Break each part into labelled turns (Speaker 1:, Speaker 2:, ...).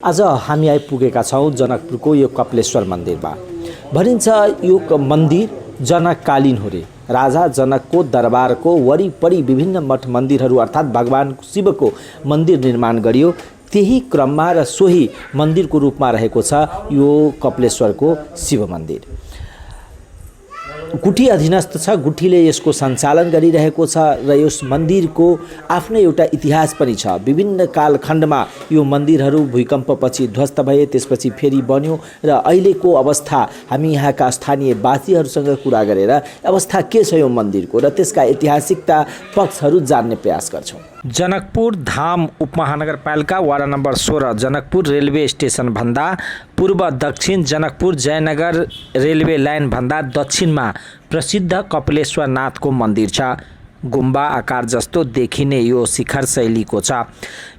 Speaker 1: आज हामी आइपुगेका छौँ जनकपुरको यो कपिलेश्वर मन्दिरमा। भनिन्छ यो मन्दिर जनककालीन हो रे। राजा जनकको दरबारको वरिपरि विभिन्न मठ मन्दिरहरू अर्थात् भगवान शिवको मन्दिर निर्माण गरियो। त्यही क्रममा र सोही मन्दिरको रूपमा रहेको छ यो कपिलेश्वरको शिव मन्दिर। गुठी अधीनस्थ छ, गुठीले यसको सञ्चालन गरिरहेको छ र यस मन्दिरको आफ्नै एउटा इतिहास पनि छ। विभिन्न कालखण्डमा यो मन्दिरहरू भूकम्पपछि ध्वस्त भए, त्यसपछि फेरि बन्यो र अहिलेको अवस्था हामी यहाँका स्थानीय वासीहरूसँग कुरा गरेर अवस्था के छ यो मन्दिरको र त्यसका ऐतिहासिकता पक्षहरू जान्ने प्रयास गर्छौँ। जनकपुर धाम उपमहानगरपालिका vada number 16 Janakpur railway station भन्दा पूर्व दक्षिण जनकपुर जयनगर रेलवे लाइन भन्दा दक्षिणमा प्रसिद्ध कपिलेश्वर नाथको मन्दिर छ। गुम्बा आकार जस्तो देखिने यो शिखर शैलीको छ।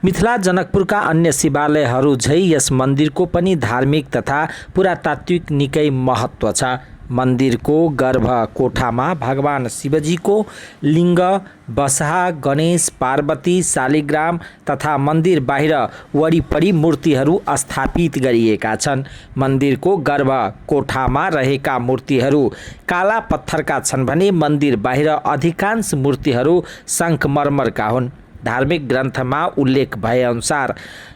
Speaker 1: मिथिला जनकपुरका अन्य शिवालयहरू झै यस मन्दिरको पनि धार्मिक तथा पुरातात्विक निकै महत्त्व छ। मन्दिरको गर्भकोठामा भगवान शिवजीको लिङ्ग, बसहा, गणेश, पार्वती, शालिग्राम तथा मन्दिर बाहिर वरिपरि मूर्तिहरू स्थापित गरिएका छन्। मन्दिरको गर्भकोठामा रहेका मूर्तिहरू काला पत्थरका छन् भने मन्दिर बाहिर अधिकांश मूर्तिहरू सङ्गमरमरका हुन्। धार्मिक ग्रन्थमा उल्लेख भएअनुसार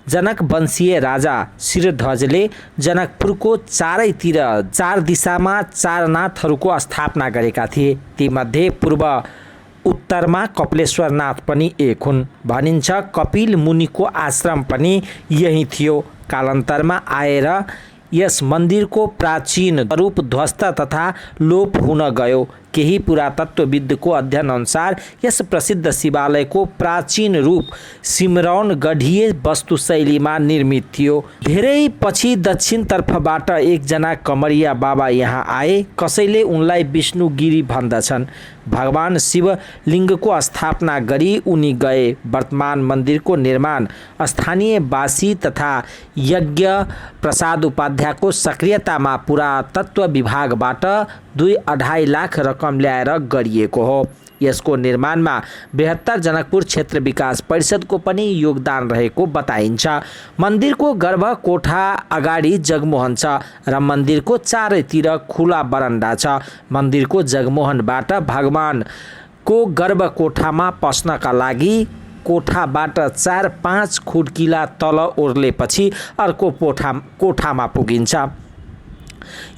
Speaker 1: जनक वंशीय राजा शिरध्वजले जनकपुरको चारैतिर 4 दिशामा 4 नाथहरूको स्थापना गरेका थिए। तीमध्ये पूर्व उत्तरमा कपिलेश्वर नाथ पनि एक हुन्। भनिन्छ कपिल मुनिको आश्रम पनि यही थियो। कालान्तरमा आएर यस मन्दिरको प्राचीन रूप ध्वस्त तथा लोप हुन गयो। केही पुरातत्त्वविदको अध्ययन अनुसार यस प्रसिद्ध शिवालयको प्राचीन रूप सिमरौन गढीय वस्तुशैलीमा निर्मित थियो। धेरै पछि दक्षिणतर्फबाट एकजना कमरिया बाबा यहाँ आए। कसैले उनलाई विष्णुगिरी भन्दछन्। भगवान शिवलिङ्गको स्थापना गरी उनी गए। वर्तमान मन्दिरको निर्माण स्थानीयवासी तथा यज्ञ प्रसाद उपाध्यायको सक्रियतामा पुरातत्व विभागबाट 2-2.5 लाख रकम ल्याएर गरिएको हो। यसको निर्माणमा बृहत्तर जनकपुर क्षेत्र विकास परिषदको पनि योगदान रहेको बताइन्छ। मन्दिरको गर्भकोठा अगाडि जगमोहन छ र मन्दिरको चारैतिर खुला बरन्डा छ। मन्दिरको जगमोहनबाट भगवानको गर्भकोठामा पस्नका लागि कोठाबाट 4-5 खुड्किला तल ओर्लेपछि अर्को कोठामा पुगिन्छ।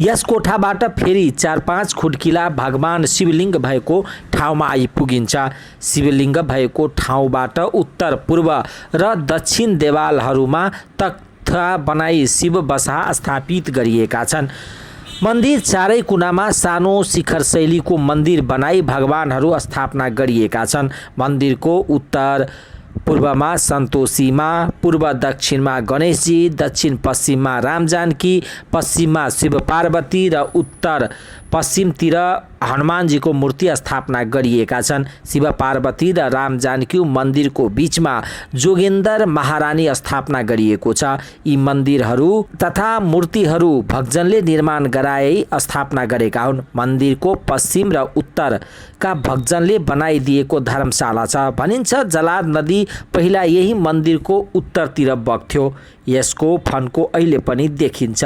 Speaker 1: यस कोठाबाट फेरि 4-5 खुड्किला भगवान शिवलिङ्ग भएको ठाउँमा आइपुगिन्छ। शिवलिङ्ग भएको ठाउँबाट उत्तर, पूर्व र दक्षिण देवालहरूमा तख्ता बनाई शिव बसहा स्थापित गरिएका छन्। मन्दिर चारै कुनामा सानो शिखर शैलीको मन्दिर बनाई भगवानहरू स्थापना गरिएका छन्। मन्दिरको उत्तर पूर्वमा सन्तोषीमा, पूर्व दक्षिणमा गणेशजी, दक्षिण पश्चिममा रामजानकी, पश्चिममा शिव पार्वती र उत्तर पश्चिमतिर हनुमानजीको मूर्ति स्थापना गरिएका छन्। शिव पार्वती र रामजानकी मन्दिरको बीचमा जोगेन्द्र महारानी स्थापना गरिएको छ। यी मन्दिरहरू तथा मूर्तिहरू भक्तजनले निर्माण गराई स्थापना गरेका हुन्। मन्दिरको पश्चिम र उत्तरका भक्तजनले बनाइदिएको धर्मशाला छ। भनिन्छ जलाद नदी पहिला यही मन्दिरको उत्तरतिर बग्थ्यो। यसको फन्को अहिले पनि देखिन्छ।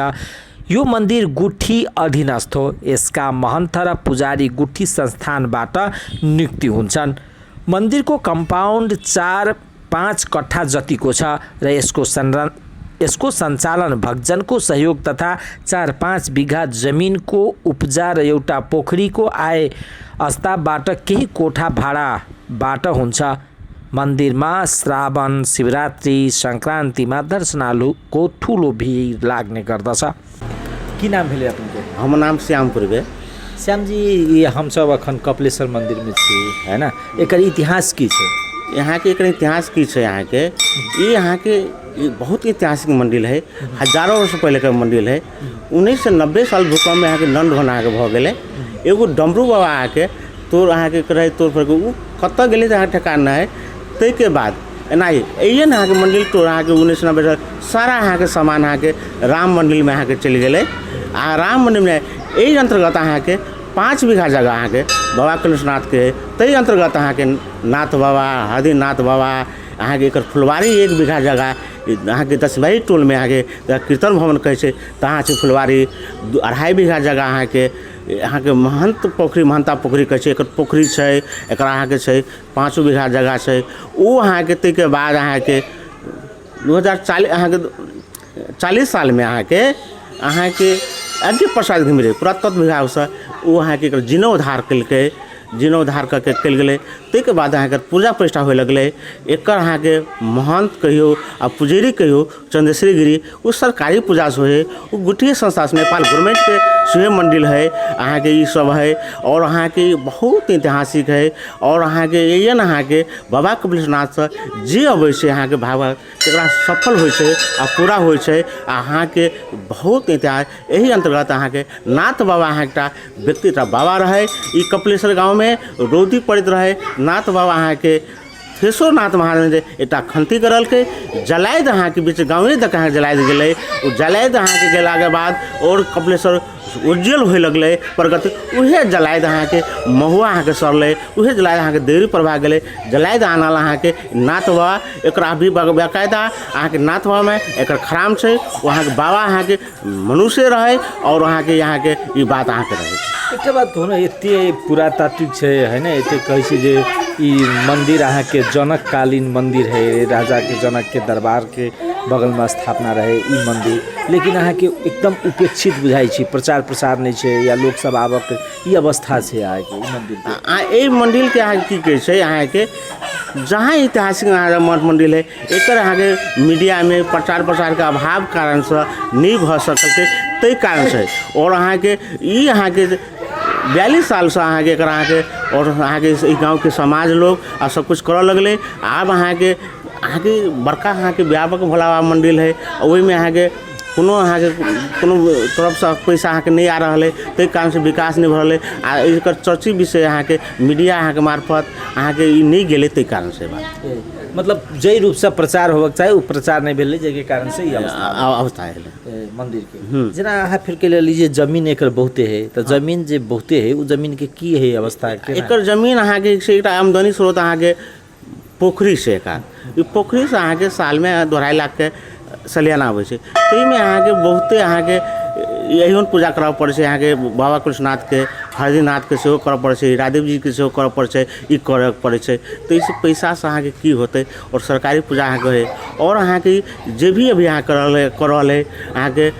Speaker 1: यो मन्दिर गुठी अधीनस्थ हो। यसका महन्त र पुजारी गुठी संस्थानबाट नियुक्ति हुन्छन्। मन्दिरको कम्पाउन्ड 4-5 कट्ठा जतिको छ र यसको सञ्चालन भक्तजनको सहयोग तथा 4-5 बिघा जमिनको उपजा र एउटा पोखरीको आय अस्ताबाट केही कोठा भाडाबाट हुन्छ। मन्दिरमा श्रावण, शिवरात्रि, सङ्क्रान्तिमा दर्शनालुको ठुलो भिड लाग्ने गर्दछ। की नाम भेले अपनको?
Speaker 2: हमर नाम श्याम पूर्वे।
Speaker 1: श्याम जी, ये हम सब अखन कपिलेश्वर मंदिर में छी, है ना? एकर इतिहास की छै?
Speaker 2: यहाँ के एकर इतिहास की छै? यहाँ के बहुत ऐतिहासिक मंदिर है। हजारों वर्ष पहले का मंदिर है। 1990 साल भूकंप में यहाँ के नंद भन भ गेलै। एगो डमरू बाबा आके तोड़ अहाँ के रहे तोड़ पर उ कत गेलै त अहाँ ठेकाना है। तै के बाद एनाही अइए अहाँ के मंदिर तोड़ अहाँ के 1990 सारा अहाँ के सामान अहाँ के राम मंदिर में अहाँ के चल गेलै। आ राम मंदिर में एहि अंतर्गत अहाँ के 5 बीघा जगह अहाँ के बाबा कलेशनाथ के, तै अंतर्गत अहाँ के नाथ बाबा, हरदीनाथ बाबा, अहाँ के एकर फुलवारी 1 बीघा जगह अहाँ के 10 टोल में अहाँ के कीर्तन भवन कहै छै, तहाँ छै फुलवारी 2.5 बीघा जगह अहाँ के महंत पोखरी महंता पोखरी कहै छै, एकर पोखरी छै, एकरा अहाँ के छै 5 बीघा जगह छै। ओ अहाँ के तै के बाद अहाँ के 2040 साल में अहाँ के अज्ञे प्रसाद घिमिरे पुरातत्व विभाग से वो अहाँ के एकर जीर्णोद्धार केलकै, जीर्णोद्धार करके कल गए। ताहिके बाद अहाँ के पूजा प्रतिष्ठा होय लगलै। एकर अहाँ के महंत कहियो आ पुजेरी कहियो चंद्रश्री गिरी वो सरकारी पूजा से है, वो गुटिया संस्था से नेपाल गवर्नमेंट के स्वयं मंदिर है अहाँ के, ये सब है। और अहाँ के बहुत ऐतिहासिक है। और अहाँ के एहन अहाँ के बाबा कपिलेश्वरनाथ से जे अबै छै अहाँ के भागवत तकरा सफल होइ छै आ पूरा होइ छै। अहाँ के बहुत इतिहास एही अंतर्गत अहाँ के नाथ बाबा अहाँ एकटा व्यक्ति एकटा बाबा रहे। ई कपिलेश्वर गाँव में रौदी पड़ैत रहे। नाथ बाबा अहाँ के थेसो नाथ महाराज एकटा खंती करलकै, जलाद अहाँ के बीच गाँवे तक अहाँ जलाद गेलै। ओ जलाद अहाँ के गेला के बाद और कपिलेश्वर उज्जवल होय लगलै प्रगति। उहे जलाद अहाँ के महुआ अहाँ के सरलै, उहे जलाद अहाँ के देरी प्रभा गेलै। जलाद आनल अहाँ के नाथ बाबा, एकरा भी बाकायदा अहाँ के नाथ बाबा में एकर खराम छै। वहाँ के बाबा अहाँ के मनुष्य रहे और अहाँ के यहाँ के ई बात अहाँ के रहे।
Speaker 1: एक बात कहूँ ना, एते पुरातात्विक है ना, एते कहै छै जे ई मंदिर अहाँ के जनक कालीन मंदिर है, राजा के जनक के दरबार के बगल में स्थापना रहे ई मंदिर। लेकिन अहाँ के एकदम उपेक्षित बुझाई छै, प्रचार प्रसार नहीं छै या लोग सब आबक ई अवस्था छै अहाँ के ई मंदिर के।
Speaker 2: ई मंदिर के अहाँ की कहै छै अहाँ के जहाँ ऐतिहासिक मठ मंदिर है, एकर अहाँ के मीडिया में प्रचार प्रसार के अभाव कारण से नहीं भ सकल, तै कारण से। और अहाँ के ई अहाँ के 42 साल से अहाँ के एकर अहाँ के और अहाँ के ई गाँव के समाज लोग आ सब कुछ करऽ लगलै। आब अहाँ के बड़का अहाँ के व्यापक भोला बाबा मंदिर है, ओहि में अहाँ के कोनो अहाँ के कोनो तरफ से पैसा अहाँ के नहीं आ रहा है, तै कारण से विकास नहीं भऽ रहलै। आ एकर चर्चित विषय अहाँ के मीडिया अहाँ के मार्फत अहाँ के ई नहीं गेलै, तै कारण से बात
Speaker 1: मतलब जय रूप से प्रचार होबक चाही, वो प्रचार नहीं भेलै, जेके कारण से ई
Speaker 2: अवस्था है
Speaker 1: मंदिर के। जेना अहाँ फिर के ले लीजिए जमीन एकर बहुते है, तो जमीन जे बहुते है, वो जमीन के की है अवस्था?
Speaker 2: एकर जमीन अहाँ के एकटा आमदनी स्रोत अहाँ के पोखरी से का, ई पोखरी से अहाँ के साल में 2.5 लाख के सलियाना आबै छै। तै में अहाँ के बहुते अहाँ के यही पूजा करऽ पड़ै छै। अहाँ के बाबा कृष्णनाथ के, हरदीनाथ के सेहो करऽ पड़ै छै, राधेव जी के सेहो करऽ पड़ै छै, ई करऽ पड़ै छै। तो इस पैसा से अहाँ के की होतै? और सरकारी पूजा अहाँ के है। और अहाँ के जे भी अभी अहाँ करल है अहाँ के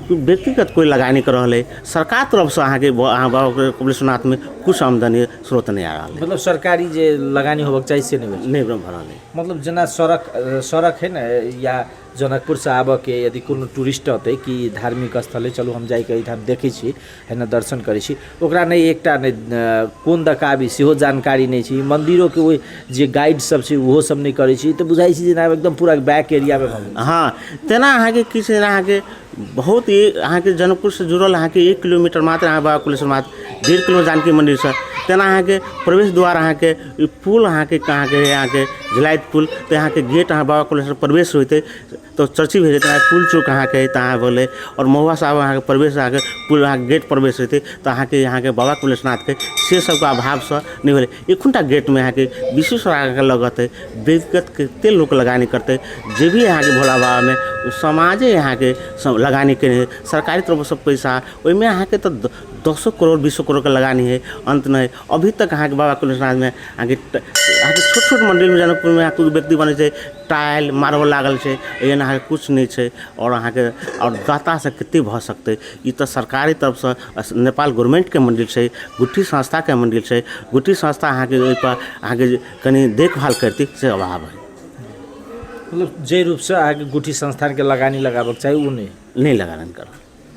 Speaker 2: व्यक्तिगत कोई लगानी कर रहा है, सरकार तरफ से अहाँ के बाबा कपिलेश्वरनाथ में कुछ आमदनी स्रोत नहीं आ रहा है।
Speaker 1: मतलब सरकारी जे लगानी होबक चाहिए से नहीं भरल है। मतलब जना सड़क है ना, या जनकपुर से आबऽ के यदि कोनो टूरिस्ट होते कि धार्मिक स्थल है, चलू हम जाके एहिठाम देखै छी है ना, दर्शन करै छी, ओकरा नहीं एकटा नहीं कोन दकाबी सेहो जानकारी नहीं छै। मंदिरों के वो जे गाइड सब छै ओहो सब नहीं करै छी, तो बुझाई छै जेना एकदम पूरा बैक एरिया में भऽ।
Speaker 2: हाँ, तेना अहाँ के किछ अहाँ के बहुत ही अहाँ के जनकपुर से जुड़ल अहाँ के 1 किलोमीटर मात्र अहाँ बाबा कपिलेश्वरनाथ, 1.5 किलोमीटर जानकी मंदिर से। तेना अहाँ के प्रवेश द्वार अहाँ के पुल अहाँ के जलायत पुल, तो अहाँ के गेट अहाँ बाबा कपिलेश्वर प्रवेश होते तो चर्ची भेजे पुल चौक अहाँ के तहाँ बोले। और महुआ साहब अहाँ के प्रवेश अहाँ के पुल अहाँ गेट प्रवेश होते, तो अहाँ के बाबा कपिलेश्वरनाथ के से सबके अभाव से नहीं होले। एखुनटा गेट में अहाँ के विशेष अहाँ के लगत है, व्यक्तिगत कते लोग लगानी करते, जे भी अहाँ के भोला बाबा में समाजे अहाँ के लगानी के सरकारी तरफ से पैसा ओहिमे अहाँ के तो 10 करोड़ 20 करोड़ के लगानी है, अंत नहीं। अभी तक अहाँ के बाबा कपिलेश्वरनाथ में अहाँ के छोट छोट मंदिर में जनकपुर में कुछ व्यक्ति बने छै, टाइल मार्बल लागल छै, एहन अहाँ के कुछ नहीं छै। और अहाँ के और दाता से कते भ सकते? ई तो सरकारी तरफ से नेपाल गवर्नमेंट के मंदिर छै, गुट्ठी संस्था के मंदिर छै। गुट्ठी संस्था अहाँ के ओहि पर अहाँ के कनी देखभाल करती से अभाव है।
Speaker 1: मतलब जे रूप से अहाँ के गुट्ठी संस्थान के लगानी लगाबक चाहिए, वो
Speaker 2: नहीं लगानी कर।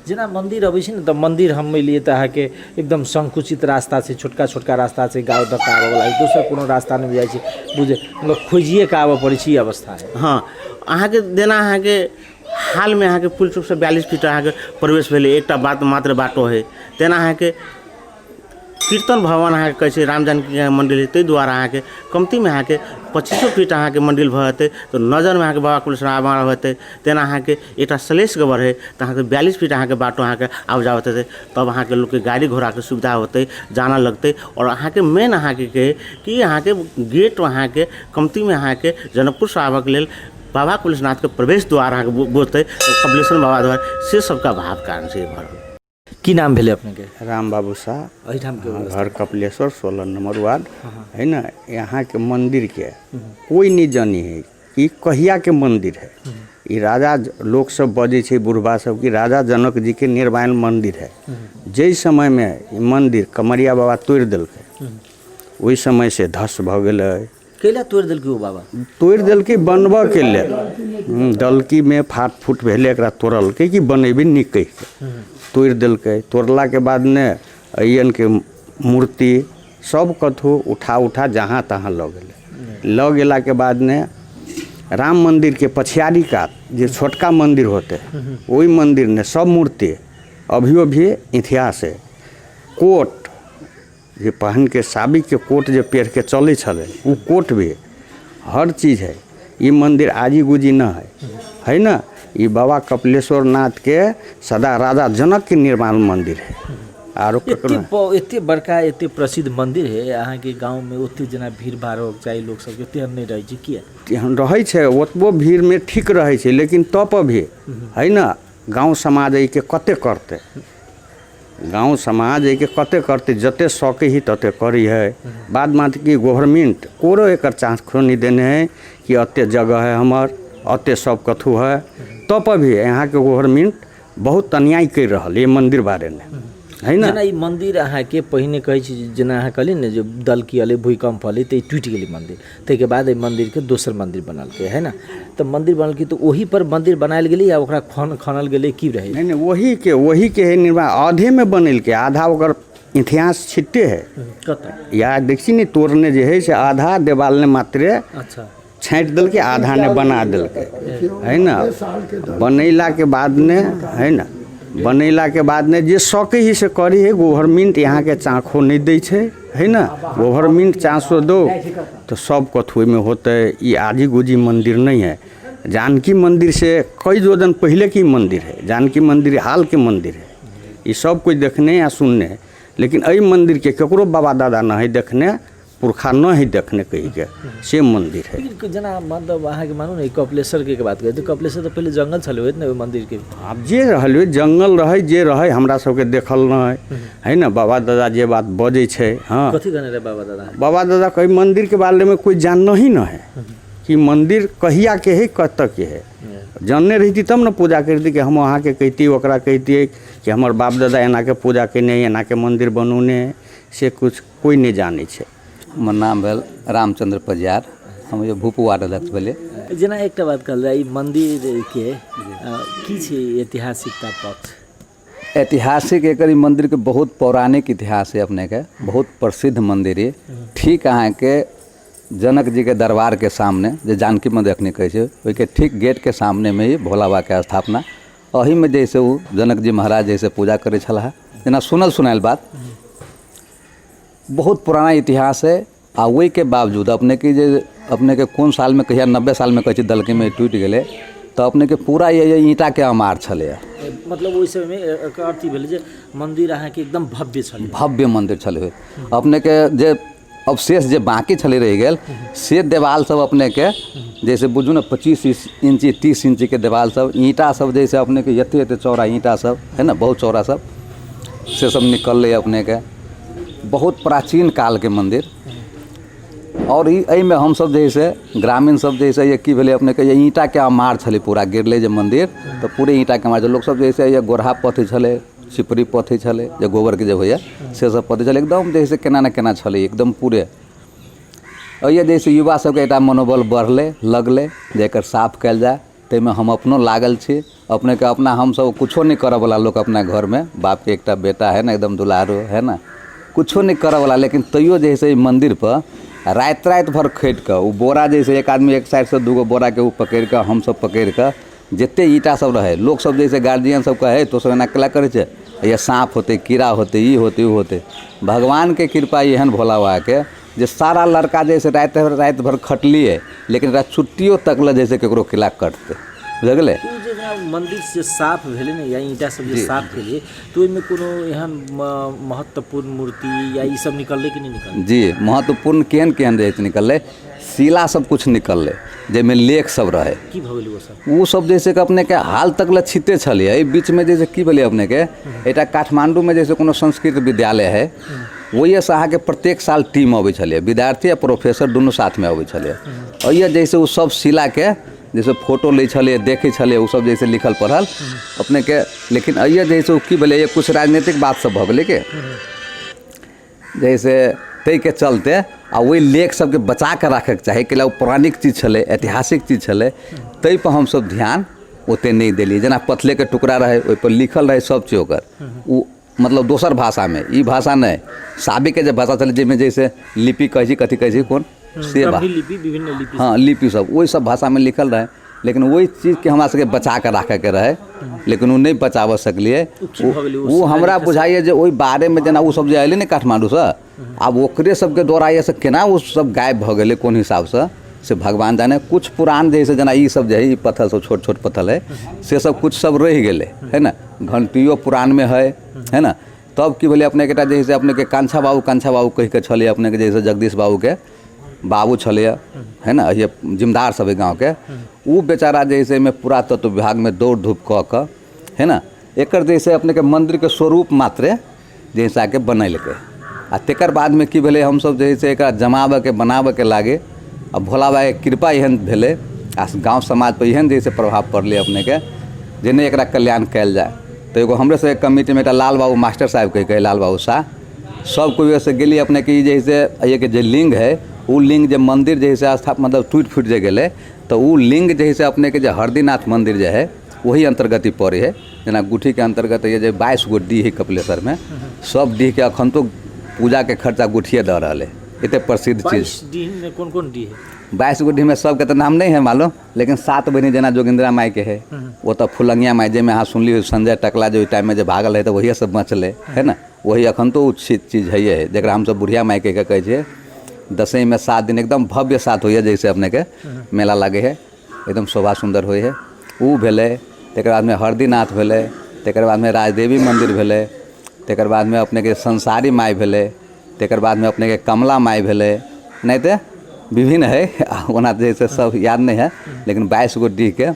Speaker 1: जेना मंदिर अबै छै ने, तो मंदिर हम लिए तो अहाँ के एकदम संकुचित रास्ता से, छोटका छोटका रास्ता से गाँव तक आबऽ वाला, दोसर कोनो रास्ता नहीं बुझाई छै, बुझे मतलब खोजिए के आबऽ पड़ै छै, अवस्था है।
Speaker 2: हाँ, अहाँ के देना अहाँ के हाल में अहाँ के पुल चौक से 42 फीट अहाँ के प्रवेश भेलै, एकटा बात मात्र बाटो है। तेना अहाँ के कीर्तन भवन अहाँ के कहै छै राम जानकी के मंदिर, ताहि दुआरे अहाँ के कमती में अहाँ के 25 फीट अहाँ के मंदिर भऽ जेतै, तो नजर में अहाँ के बाबा कपिलेश्वर आबा होतै। तेना अहाँ के एकटा सलेश गबर है, तो अहाँ के 42 फीट अहाँ के बाटो अहाँ के आब जा होतै, तब अहाँ के लोग के गाड़ी घोड़ा के सुविधा होतै, जाना लगतै। और अहाँ के मेन अहाँ के कि अहाँ के गेट अहाँ के कमती में अहाँ के जनकपुर से आबऽ के लेल बाबा कपिलेश्वरनाथ के प्रवेश द्वार अहाँ के बोलते कपिलेश्वर बाबा द्वार से सबका भाव कारण से भरल।
Speaker 1: की नाम भेले अपने के?
Speaker 3: राम बाबू शाह,
Speaker 1: एहिठाम के
Speaker 3: घर कपिलेश्वर 16 नंबर वार्ड है ना। यहाँ के मंदिर के कोई नहीं जानी है कि कहिया के मंदिर है। ये राजा लोग सब बजे छे बुढ़बा सब की राजा जनक जी के निर्माण मंदिर है। जै समय में ये मंदिर कमरिया बाबा तोड़ दिलके वही समय से धस भ गेलै।
Speaker 1: कैला तोड़ देलकै ओ बाबा?
Speaker 3: तोड़ दिलकै बनबऽ के लेल। दलकी में फाट फूट भेलै, एकरा तोड़लकै कि बनेबे नहीं कहि के तोड़ दिलकै। तोड़ला के बाद ने अयन के मूर्ति सब कथु उठा जहाँ तहाँ लऽ गेलै। लऽ गेला के बाद ने राम मंदिर के पछियारी कात जे छोटका मंदिर होते वही मंदिर ने सब मूर्ति अभियो भी इतिहास है। कोट जे पहन के साबिक के कोट जे पेड़ के चले छले वो कोट भी हर चीज़ है। ये मंदिर आजी गुजी न है ना। ये बाबा कपिलेश्वर नाथ के सदा राजा जनक के निर्माण मंदिर है। आरो
Speaker 1: एते बड़का एते प्रसिद्ध मंदिर है। अहाँ के गांव में ओते जना भीड़ भाड़ हो चाहिए, लोग सब के नहीं रहे छै किया?
Speaker 3: रहे छै ओतबो भीड़ में ठीक रहे छै, लेकिन तब भी है ना गांव समाज एहि के कते करते। गांव समाज एहि के कते करते, जते सके ही तते करी है। बाद बात की गवर्नमेंट कोरो एकर चांस नहीं देने है कि अते जगह है हमर, अते सब कथु है। तब भी यहाँ के गवर्नमेंट बहुत अन्याय कर रहा है ये मंदिर बारे में, है ना।
Speaker 1: जना ई मंदिर अहाँ के पहिने कहै छी जना अहाँ कहली ने जो दल की अले भूकंप अले तो टूट गेली मंदिर, तै के बाद मंदिर के दोसर मंदिर बनल के है ना। तो मंदिर बनल की तो वही पर मंदिर बनायल गेली या ओकरा खनल गेले की रहे?
Speaker 3: नहीं वही के है निर्माण। आधे में बनल के आधा ओकर इतिहास छिट्टे है।
Speaker 1: कत
Speaker 3: या देखी नहीं तोड़ने जे है से आधा देवाल ने मात्रे
Speaker 1: अच्छा
Speaker 3: छाँट दिल के आधा ने बना दिल के, है ना। बनैला के बाद ने है ना, बनैला के बाद ने जे सके ही से करी है। गवर्नमेंट यहाँ के चाँखो नहीं दै छै, है ना। गवर्नमेंट चाँसो दो तो सब कथु में होते। ये आजी गुजी मंदिर नहीं है। जानकी मंदिर से कई जोजन पहले की मंदिर है। जानकी मंदिर हाल के मंदिर है। ये सब कोई देखने या सुनने, लेकिन अई मंदिर के ककरो बाबा दादा न है देखने, पुरखा न है देखने कही के से मंदिर है।
Speaker 1: लेकिन जना मतलब अहाँ के मानू ने कपिलेश्वर के बात करे तो कपिलेश्वर तो पहले जंगल छले होत ने मंदिर के।
Speaker 3: अब जे रहल जंगल रहे जे रहे हमरा सबके देखल न है ना। बाबा दादा जे बात बजे छै। हाँ
Speaker 1: कथी कहने रहे बाबा दादा?
Speaker 3: बाबा दादा कई मंदिर के बारे में कोई जानना ही न है कि मंदिर कहिया के है कत के है। जानने रही तब न पूजा करती कि हम वहाँ के कहती ओकरा कहती कि हमार बाप दादा एना के पूजा केने एना के मंदिर बनौने से कुछ कोई नहीं जाने छै।
Speaker 4: हमर नाम भेल रामचंद्र पजियार, हम ये भूप वार्ड अध्यक्ष भेले।
Speaker 1: जना एकटा बात कहल जाए मंदिर के की छै ऐतिहासिकता पक्ष?
Speaker 4: ऐतिहासिक एकर मंदिर के बहुत पौराणिक इतिहास है। अपने के बहुत प्रसिद्ध मंदिर है। ठीक अहाँ के जनक जी के दरबार के सामने जो जानकी मंदिर अखनी कहै छै ओहि के ठीक गेट के सामने में ही भोला बाबा के स्थापना। अही में जैसे वो जनक जी महाराज जैसे पूजा करे छला, जना सुनल सुनायल बात बहुत पुराना इतिहास है। आ वही के बावजूद अपने की जे अपने के कौन साल में कहिया 90 साल में कहै दलकी में टूट गेले तो अपने के पूरा ये ईंटा के अमार छले।
Speaker 1: मतलब ओहि समय में एकर अर्थ भेल जे मंदिर अहाँ के एकदम भव्य छले,
Speaker 4: भव्य मंदिर छले। अपने के जे अवशेष जे बाकी छले रह गेल से देवाल सब अपने के जैसे बुझू ना 25 इंची 30 इंची के देवाल सब ईंटा सब जैसे अपने के एते चौड़ा ईंटा सब है ना, बहुत चौड़ा सब से सब निकल अपने के बहुत प्राचीन काल के मंदिर। और में हम सब जैसे ग्रामीण सब जैसे ये की भेले अपने के ये ईंटा के अमार छले पूरा गिरले जे मंदिर तो पूरे ईंटा के अमार लोग सब जैसे ये गोरहा पथी छले, चिपरी पथी छले, जो गोबर के जो होइए से सब पथी छले एकदम जैसे केना ना केना छले एकदम पूरे। और ये जैसे युवा सबके एक मनोबल बढ़ले लगले जेकर साफ कल जाए ते में हम अपनो लागल छी। अपने के अपना हम सब कुछो नहीं करे वाला लोग अपना घर में बाप के एक बेटा है ना एकदम दुलारू है ना, कुछो नहीं करे वाला, लेकिन तैयो जैसे मंदिर पर रात भर खट के वो बोरा जैसे एक आदमी एक साइड से दूगो बोरा के वो पकड़ के हम सब पकड़ के जिते ईटा सब रहे लोग सब जैसे गार्जियन सब कहे तो सब एना कला करे छे ये सांप होते कीड़ा होते ये होते वो होते। भगवान के कृपा एहन भोला बाबा के जे सारा लड़का जैसे रात भर खटलिए लेकिन छुट्टियों तक ल जैसे केकरो किला कटते बुझल।
Speaker 1: मंदिर से साफ भेले ने या ईंटा सब जे साफ भेले तो इनमें कोनो एहन महत्वपूर्ण मूर्ति या ई सब निकलले कि नहीं निकलले?
Speaker 4: जी महत्वपूर्ण केहन केहन रहे निकलले शिला सब कुछ निकललै जाहिमे लेख सब रहे
Speaker 1: की भऽ गेलै ओ सब
Speaker 4: वो सब जैसे कि अपने के हाल तक ले छिते छलिए एहि बीच में जैसे की भेलै अपने के एटा काठमांडू में जैसे कोनो संस्कृत विद्यालय है वही से अहाँ के प्रत्येक साल टीम अबै छलिए विद्यार्थी आ प्रोफेसर दुनू साथ में अबै छलिए और ये जैसे वो सब शिला के जैसे फोटो लै छलिए देखै छलिए वो सब जैसे लिखल पढ़ल अपने के लेकिन अइए जैसे वो की भेलै कुछ राजनीतिक बात सब भऽ गेलै के जैसे तै के चलते आ वही लेख सबके बचा के रखैके चाही कि ओ पौराणिक चीज छलै ऐतिहासिक चीज छलै तै पर हमसब ध्यान ओते नहीं देलिए जेना पथले के टुकड़ा रहे ओहि पर लिखल रहे सब चीज ओकर उ मतलब दोसर भाषा में ई भाषा नहीं साबिक के जे भाषा छलै जाहिमे जैसे लिपि कहै छी कथी कहै छी कोन से
Speaker 1: लिपि विभिन्न लिपि
Speaker 4: हाँ लिपि सब वही सब भाषा में लिखल रहे लेकिन वही चीज़ के हमरा सबके बचा के रखे के रहे लेकिन वो नहीं बचाव सकलिए वो हमरा बुझाइए जे ओहि बारे में जेना वो सब जे अयलै ने काठमांडू से आब ओकरे सबके द्वारा ये सब केना वो सब गायब भऽ गेलै कोन हिसाब से भगवान जाने कुछ पुरान जैसे जेना ई सब जे है ई पत्थर सब छोट छोट पत्थर है से सब कुछ सब रह गेलै है ना घंटियो पुरान में है ना तब की भेलै अपने के जैसे अपने के कांछा बाबू कहि के छलिए अपने के जैसे जगदीश बाबू के बाबू छलिए है ना ये जिम्मेदार सब गाँव के वो बेचारा जैसे में पुरातत्व विभाग में दौड़ धूप कऽ के है ना एकर जैसे अपने के मंदिर के स्वरूप मात्रे जैसा के बनैलकै आ तेकर बाद में की भेलै हमसब जैसे एकरा जमाबे के बनाबे के लागे आ भोला बाबा के कृपा एहन भेलै आ गाँव समाज पर एहन जैसे प्रभाव पड़लै अपने के जे नहीं एकरा कल्याण कयल जाए तो एगो हमरे से कमिटी में एकटा लाल बाबू मास्टर साहब कहि लाल बाबू शाह सब कोई से गेली अपने के जैसे ये के जे लिंग है वो लिंग जे मंदिर जैसे स्थाप मतलब टूट फूट जे गेलै तो वो लिंग जैसे अपने के जे हरदीनाथ मंदिर जे है वही अंतर्गत ही पड़े है जेना गुठी के अंतर्गत ये जे 22 गो डीह है कपिलेश्वर में सब डीह के अखन तो पूजा के खर्चा गुठिए दऽ रहल है एते प्रसिद्ध चीज
Speaker 1: 22 डीह में कौन डीह है
Speaker 4: 22 गो डीह में सबके तो नाम नहीं है मालूम लेकिन 7 बहनी जेना जोगिंद्रा माई के है वो तो फुलंगिया माई जे में अहाँ सुनली संजय टकला जो टाइम में जो भागल है तो वही सब बचले है ना वही अखन तो चीज है जरा हम सब बुढ़िया माई के कहे छे दसवीं में 7 दिन एकदम भव्य साथ होइए जैसे अपने के मेला लगे है एकदम शोभा सुंदर होई है उ भेलै तेकर बाद में हरदीनाथ भेलै तेकर बाद में राजदेवी मंदिर भेलै तेकर बाद में अपने के संसारी माई भेलै तेकर बाद में अपने के कमला माई भेलै नहीं तो विभिन्न है ओना जैसे सब याद नहीं है लेकिन 22 गो डीह के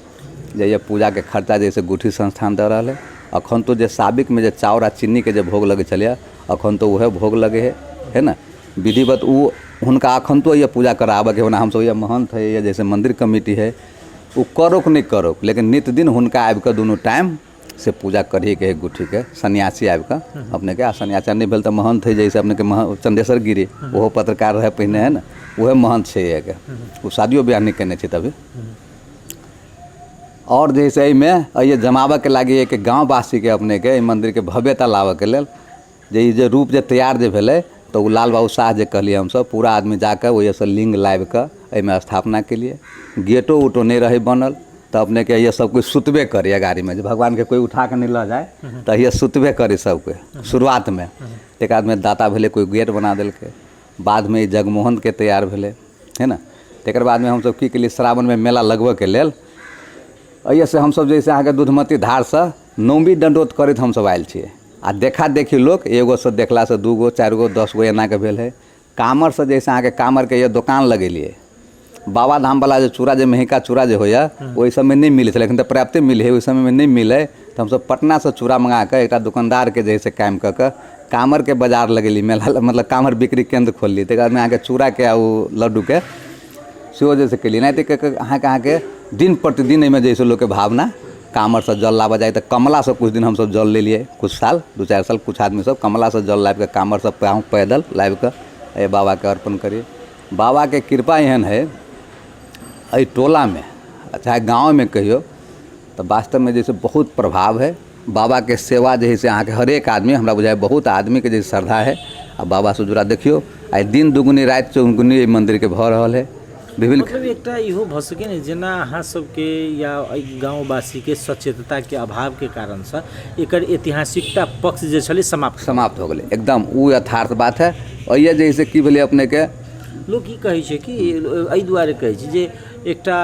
Speaker 4: जे ये पूजा के खर्चा जैसे गुठी संस्थान दऽ रहल है अखन तो जे साबिक में जे चाउर आ चीनी के जे भोग लगे छलिए अखन तो वह भोग लगे है ना विधिवत वो हुनका अखन तो ये पूजा कराबे के होना हम सब ये महंत है ये जैसे मंदिर कमेटी है वो करोक नहीं करोक लेकिन नित्य दिन हुनका आबि के दोनों टाइम से पूजा करिए के गुठी के सन्यासी आबि के अपने के सन्यासी नहीं भेल तो महंत है जैसे अपने के चंदेश्वर गिरी वो पत्रकार रहे पहने है ना वह महंत है ये के वो शादियों ब्याह नहीं करने तभी और जैसे में ये जमाबे के लागे एक गाँववासी के अपने के मंदिर के भव्यता लाबे के लेल जे रूप जे तैयार जे भेलै तो लाल बाबू शाह जे कहलिए हम सब पूरा आदमी जाकर वही से लिंग लाबि के एहिमे स्थापना के लिए गेटो उटो नहीं रहे बनल तो अपने के ये सब कुछ सुतबे करे गाड़ी में भगवान के कोई उठा के नहीं ला जाए तो ये सुतबे करे सबके शुरुआत में एक आदमी दाता भेले कोई गेट बना देलके बाद में जगमोहन के तैयार भेले है ना तेकर बाद में हम सब की केलिए श्रावण में मेला लगबे के लेल अइए से हम सब जैसे अहाँ के दूधमती धार से नौमी दंडोत करैत हम सब आयल छियै आ देखा देखी लोग एगो से देखला से 2 गो 4 गो 10 गो एना के भेल है कामर से जैसे अहाँ के कामर के ये दुकान लगेलिए बाबा धाम वाला जो चूड़ा जो महंगा चूड़ा जो होया वही समय नहीं मिले लेकिन तो पर्याप्त मिले है उस समय में नहीं मिले तो हम सब पटना से चूड़ा मंगा के एक दुकानदार के जैसे काम कर के कामर के बाजार लगेली मेला मतलब कामर बिक्री केंद्र खोल ली तक अहाँ के चूड़ा के लड्डू के सेहो जैसे के लिए नहीं तो अहाँ के दिन प्रतिदिन में जैसे लोग के भावना कामर से जल लाबा जाए तो कमला से कुछ दिन हम सब जल ले लिए कुछ साल 2-4 साल कुछ आदमी सब कमला से जल लाब के कामर से पैदल लाब के बाबा के अर्पण करिए बाबा के कृपा एहन है अ टोला में चाहे गाँव में कहियो तो वास्तव में जैसे बहुत प्रभाव है बाबा के सेवा जैसे अहाँ के हरेक आदमी हमरा बुझाए बहुत आदमी के जैसे श्रद्धा है आ बाबा से जुड़ा देखियो आई दिन दुगुनी रात चौगुनी मंदिर के भऽ रहल है विभिन्न
Speaker 1: मतलब एकटा इहो भऽ सके ने जेना अहाँ सबके या गाँववासी के सचेतता के अभाव के कारण से एकर ऐतिहासिकता पक्ष जे छलै समाप्त
Speaker 4: हो गेलै एकदम वो यथार्थ बात है और ये जैसे की भेलै अपने के
Speaker 1: लोग की कहै छै कि एहि दुआरे कहै छै जे एकटा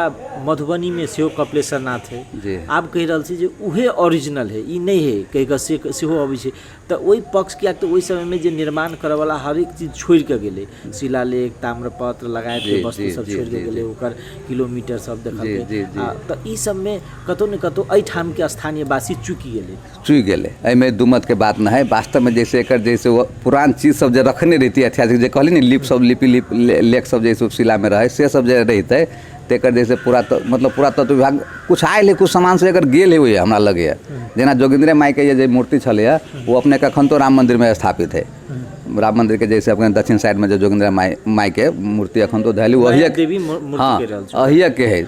Speaker 1: मधुबनी में सेहो कपिलेश्वर नाथ है
Speaker 4: जी।
Speaker 1: आप कहि रहल छी जे उहे ओरिजिनल है ई नहीं है कहि कऽ सेहो अबै छै तऽ ओहि पक्ष किया तऽ ओहि समय में जे निर्माण करय वाला हरेक चीज छोड़ि कऽ गेलै शिलालेख ताम्रपत्र लगायत के वस्तु सब छोड़ि कऽ गेलै ओकर किलोमीटर सब देखलकै तऽ ई सब में कतौ न कतौ एहिठाम के स्थानीय वासी चुकि गेलै
Speaker 4: एहिमे दुमत के बात न है वास्तव में जैसे एकर जैसे वो पुरान चीज सब जे रखने रहिती ऐतिहासिक जे कहली लिपि लेख सब जैसे शिला में रहे से सब जे रहितै तेकर जैसे मतलब पुरातत्व विभाग कुछ आयल है कुछ सामान से अगर गेल है हमरा लगे जेना जोगिंद्रे माई के जे मूर्ति छलै वो अपने अखन तो राम मंदिर में स्थापित है राम मंदिर के जैसे अपने दक्षिण साइड में जो जोगिंद्रा माई के मूर्ति अखन तो धैली वही हाँ अहिए के है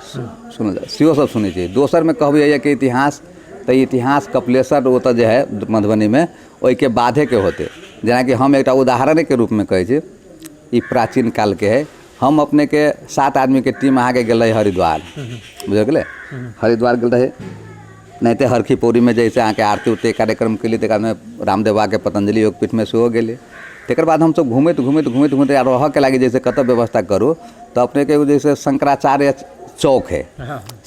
Speaker 4: सुन सेहो सब सुनै छी दोसर में कहबै अहिए के इतिहास तो इतिहास कपिलेश्वर ओतऽ जे है मधुबनी में ओहि के बाधे के होते जेना कि हम एक उदाहरण के रूप में कहै छी ई प्राचीन काल के है हम अपने के 7 आदमी के टीम आगे गेल रहे हरिद्वार बुझल गेलै हरिद्वार गेल रहे नहीं तो हरखी पौड़ी में जैसे अहाँ के आरती उरती कार्यक्रम के लिए तक में रामदेव बाबा के पतंजलि योगपीठ में सेहो गेलै तकर बाद हम सब घूमैत रह के लागे जैसे कतऽ व्यवस्था करूँ तो अपने के जैसे शंकराचार्य चौक है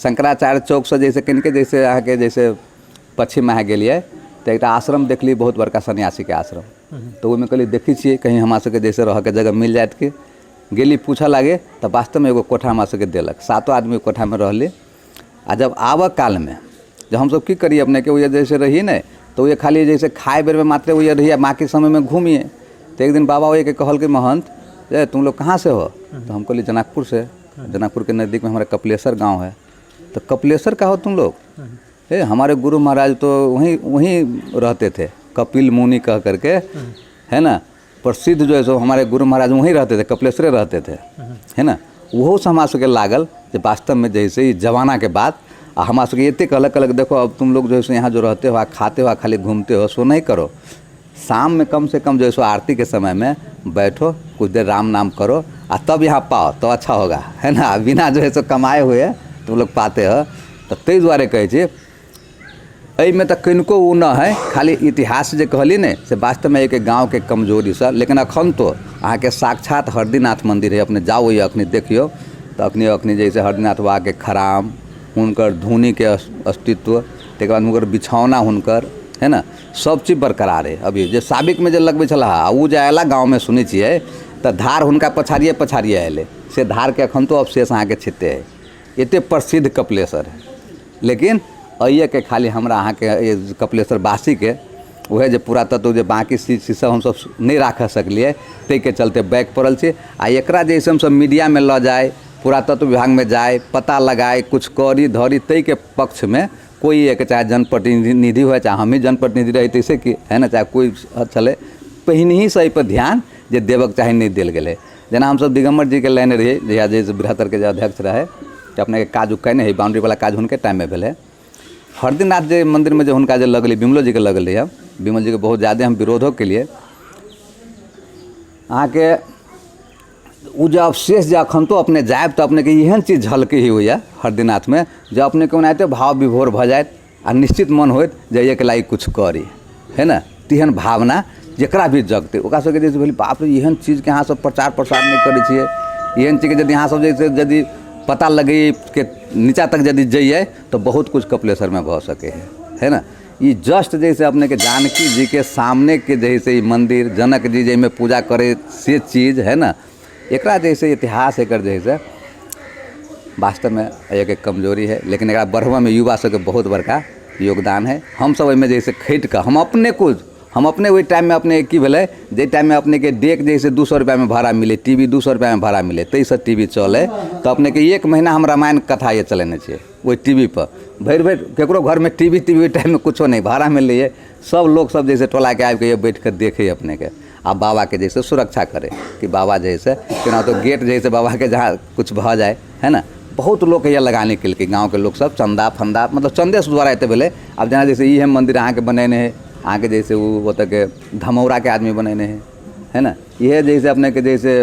Speaker 4: शंकराचार्य चौक से जैसे कनिके जैसे अहाँ के जैसे पश्चिम में अहाँ गेलिए तो एक आश्रम देखली बहुत बड़का सन्यासी के आश्रम तो ओहिमे कहली देखी छियै कहीं हमरा सबके जैसे रह के जगह मिल जायत कि गेली पूछा लागे तो वास्तव में एगो कोठा हमरा सबके देलक 7 आदमी कोठा में रहली आ जब आबऽ काल में जब हम सब की करिए अपने के वो जैसे रही न तो ये खाली जैसे खाए बेर में मात्र वो रहिए बाकी समय में घूमिए तो एक दिन बाबा वो के कहल कि महंत तुम लोग कहाँ से हो तो हम कहली जनकपुर से जनकपुर के नज़दीक में हमारा कपिलेश्वर गांव है तो कपिलेश्वर का हो तुम लोग हमारे गुरु महाराज तो वहीं रहते थे कपिल मुनि कह करके है ना प्रसिद्ध जो है सो हमारे गुरु महाराज वहीं रहते थे कपिलेश्वरे रहते थे है ना वो से हमरा सबके लागल जो वास्तव में जैसे ही जमाना के बाद हमरा सबके एते अलग अलग देखो अब तुम लोग जो है यहाँ जो रहते हो खाते हो खाली घूमते हो सो नहीं करो शाम में कम से कम जो है सो आरती के समय में बैठो कुछ देर राम नाम करो और तब यहाँ पाओ तो अच्छा होगा है ना बिना जो है सो कमाए हुए तुम लोग पाते हो तो ताहि दुआरे कहै छी एहिमे तो कनिको वो न है खाली इतिहास जे कहली ने से वास्तव में एक गाँव के कमजोरी से लेकिन अखन तो अहाँ के साक्षात हरदीनाथ मंदिर है अपने जाओ ये अखनी देखियो तो अखनी जैसे हरदीनाथ बाबा के खराम हुनकर धुनी के अस्तित्व तकर बाद हुनकर बिछौना हुनकर है ना सब चीज बरकरार है अभी जे साबिक में जे लगबै छलाह उ जे अयला गाँव में सुनै छियै तो धार हुनका पछाड़िए अयलै से धार के अखन तो अवशेष अहाँ के छिते है एते प्रसिद्ध कपिलेश्वर है लेकिन अइए के खाली हमरा अहाँ के कपिलेश्वर वासी के वह जो पुरातत्व जो बाकी चीज सब हम सब नहीं राख सकलिए ताहि के चलते बैक पड़ल छी आ एकरा जैसे हम सब मीडिया में ल जाए पुरातत्व विभाग में जाए पता लगाए कुछ करी धरी ताहि के पक्ष में कोई एक चाहे जनप्रतिनिधि हो चाहे हम ही जनप्रतिनिधि रहे तैसे कि है ना चाहे कोई चले पहिने ही से पर ध्यान जे देवक चाहे नहीं दिल गए जेना हम सब दिगम्बर जी के लाइन रहिए जहिया जैसे बृहत्तर के अध्यक्ष रहे तो अपने काज उकने है बाउंड्री वाला काज हुनके टाइम में भेले हरदीनाथ जे मंदिर में जो हुनका जे लगल विमलो जी के लगल है विमल जी के बहुत ज़्यादा हम विरोधों के लिए अहाँ के उ जो अवशेष जो अखन तो अपने जायब तो अपने के एहन चीज झलके ही हुई हरदीनाथ में जो अपने के ओनाहिते भाव विभोर भ जाए आ निश्चित मन होत जे एक लागी कुछ करी है ना तेहन भावना जकरा भी जगते ओकरा सबके जैसे भेल बाप रे एहन चीज के अहाँ सब प्रचार प्रसार नहीं करै छियै एहन चीज के यदि अहाँ सब जैसे यदि पता लगे के नीचा तक यदि जाइए तो बहुत कुछ कपिलेश्वर में भ सके है ना ये जस्ट जैसे अपने के जानकी जी के सामने के जैसे मंदिर जनक जी जैसे पूजा करे से चीज़ है ना एकरा जैसे इतिहास एक जैसे वास्तव में एक कमजोरी है लेकिन एक बढ़वा में युवा सबके बहुत बड़का योगदान है हम सब में जैसे खट कर हम अपने वही टाइम में अपने की भेले जे टाइम में अपने के डेक जैसे 200 रुपया में भाड़ा मिले टीवी 200 रुपया में भाड़ा मिले तैसे टीवी चले तो अपने के 1 महीना हम रामायण कथा ये चलेने छे वही टीवी पर भर केकरो घर में टीवी टाइम में कुछो नहीं भाड़ा मिले ये सब लोग सब जैसे टोला के आबि के बैठ कर देखे अपने के आ बाबा के जैसे सुरक्षा करे कि बाबा जैसे केना तो गेट जैसे बाबा के जहाँ कुछ भ जाए है ना बहुत लोग ये लगाने के लिए गाँव के लोग सब चंदा फंदा मतलब चंदेश द्वारा एते भेले अब जना जैसे ये मंदिर अहाँ के बनेने है अहाँ के जैसे वो ओतऽ के धमौरा के आदमी बनेने है ना यह जैसे अपने के जैसे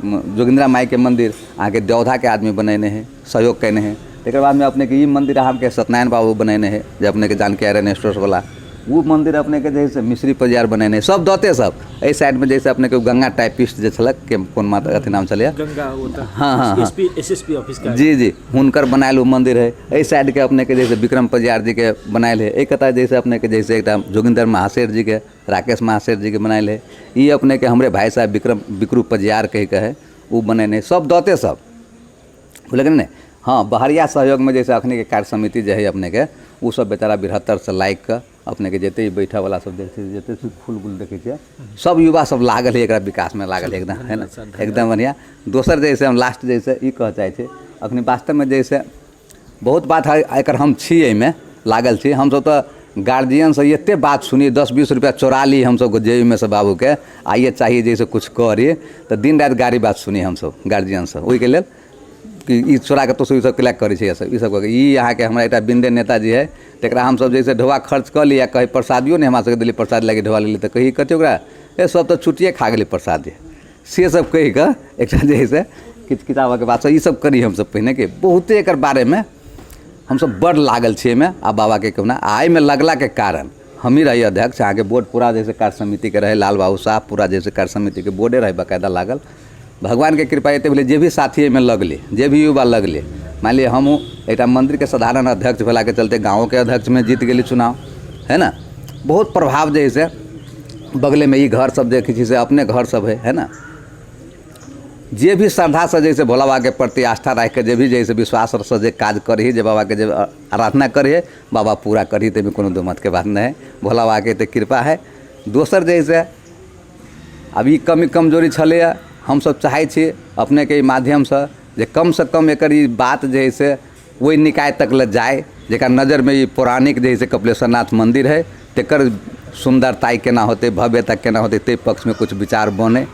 Speaker 4: जोगिंद्रा माई के मंदिर अहाँ के देवधा के आदमी बनेने हैं सहयोग कैने हैं एक बाद में अपने के ये मंदिर अहाँ के सत्यनारायण बाबू बनेने हैं जो अपने के जानकी आयरन स्टोर्स वाला वो मंदिर अपने के जैसे मिश्री परिवार बनेने सब दते सब एहि साइड में जैसे अपने के गंगा टाइपिस्ट जे छलक के कोन माता अथी नाम छलै
Speaker 1: गंगा होता
Speaker 4: हाँ हाँ हाँ
Speaker 1: एसएसपी ऑफिस का
Speaker 4: जी जी हुनकर बनायल वो मंदिर है एहि साइड के अपने के जैसे विक्रम परिवार जी के बनायल है एक कता जैसे अपने के जैसे एक जोगिंदर महाशेर जी के राकेश महाशेर जी के बनायल है ये अपने के हमरे भाई साहब विक्रम परिवार कह के है वो बनेने सब दते सब लेकिन नहीं हाँ बहरिया सहयोग में जैसे अखने के कार्य समिति जो है अपने के वो सब बेचारा 72 से लाइक का अपने के जते ही बैठा वाला सब देखते जते फूल गुल देखे छे सब युवा सब लागल है एकरा विकास में लागल है एकदम है ना एकदम बढ़िया दोसर जैसे हम लास्ट जैसे ई कह चाहे छे अखनी वास्तव में जैसे बहुत बात है एकर हम छी एहिमे लागल छी हम सब तो गार्जियन से एते बात सुनी 10-20 रुपया चोरा ली हम सब जेबी में से बाबू के आइए चाहिए जैसे कुछ करी तो दिन रात गाड़ी बात सुनी हम सब गार्जियन से ओहि के लेल कि ई चोरा के तो सब क्लैक करे छे सब ई सब ई यहाँ के हमरा एक बिंदे नेताजी है तकरा हम सब जैसे ढोआ खर्च कर लिया कहीं प्रसादियो नहीं हमरा सबके दिल्ली प्रसाद लगे ढोआ ले तो कही कते ओकरा ए सब तो छुट्टिए खा गेली प्रसाद से सब कही के एक जैसे किताब के बात सब ई सब करी हम सब पहने के बहुते एक बारे में हम सब बड़ लागल छे में आ बाबा के कहना आय में लगला के कारण हम ही रही अध्यक्ष आगे बोर्ड पूरा जैसे कार्य समिति के रहे लाल बाबू साहब पूरा जैसे कार्य समिति के बोर्डे रहे बाकायदा लागल भगवान के कृपा एते बोले जे भी साथी में लगले जे भी युवा लगले मान लिया हम एक मंदिर के साधारण अध्यक्ष भेला के चलते गाँव के अध्यक्ष में जीत गेली चुनाव है ना बहुत प्रभाव जैसे बगले में ये घर सब देखी जैसे अपने घर सब है ना जे भी श्रद्धा से जैसे भोला बाबा के प्रति आस्था रख के जे भी जैसे विश्वास से जे काज करी जे बाबा के जे आराधना करी बाबा पूरा करी तेमें कोनो दो मत के बात नहीं है भोला बाबा के तो कृपा है दोसर जैसे अब ई कमी कमजोरी छलै हम सब चाहे छी अपने के माध्यम से कम एकर ई बात जे से वही निकाय तक ले जाए जेकर नज़र में ये पौराणिक जैसे कपिलेश्वरनाथ मंदिर है तेकर सुंदरताई केना होते भव्यता केना होते ते पक्ष में कुछ विचार बने